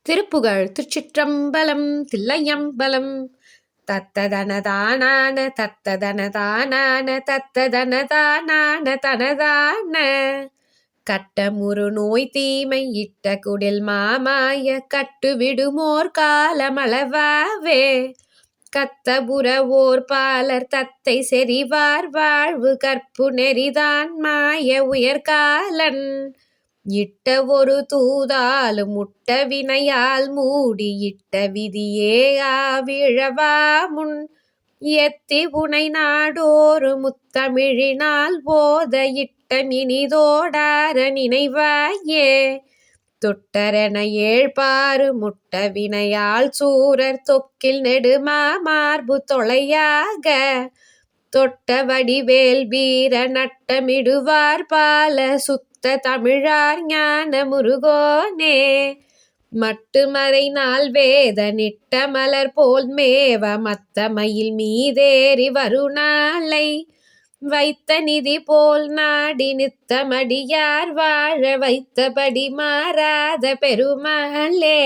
திருப்புகழ் திருச்சிற்றம்பலம் தில்லையம்பலம். தத்ததனதானான தத்ததனதானான தத்ததனதானான தனதான கட்டமுறு நோய் தீமை இட்ட குடில் மாமாய கட்டுவிடுமோர் காலமளவாவே கத்தபுரவோர் பாலர் தத்தை செறிவார் வாழ்வு கற்பு நெறிதான் மாய உயர்காலன் இட்ட ஒரு தூதாலும் முட்ட வினையால் மூடி இட்ட விதியே ஆவிழவா முன் எத்தி புனை நாடோறு முத்தமிழினால் போத இட்ட மினிதோடார நினைவாயே தொட்டரென ஏழ்பாறு முட்ட வினையால் சூரர் தொக்கில் நெடுமா மார்பு தொலையாக தொட்ட வடிவேல் வீர நட்டமிடுவார் பால சுத்த தமிழார் ஞான முருகோனே மட்டுமறை நாள் வேத நிட்ட மலர் போல் மேவ மத்த மயில் மீதேறி வருநாளை வைத்த நிதி போல் நாடி நித்தமடியார் வாழ வைத்தபடி மாறாத பெருமாளே.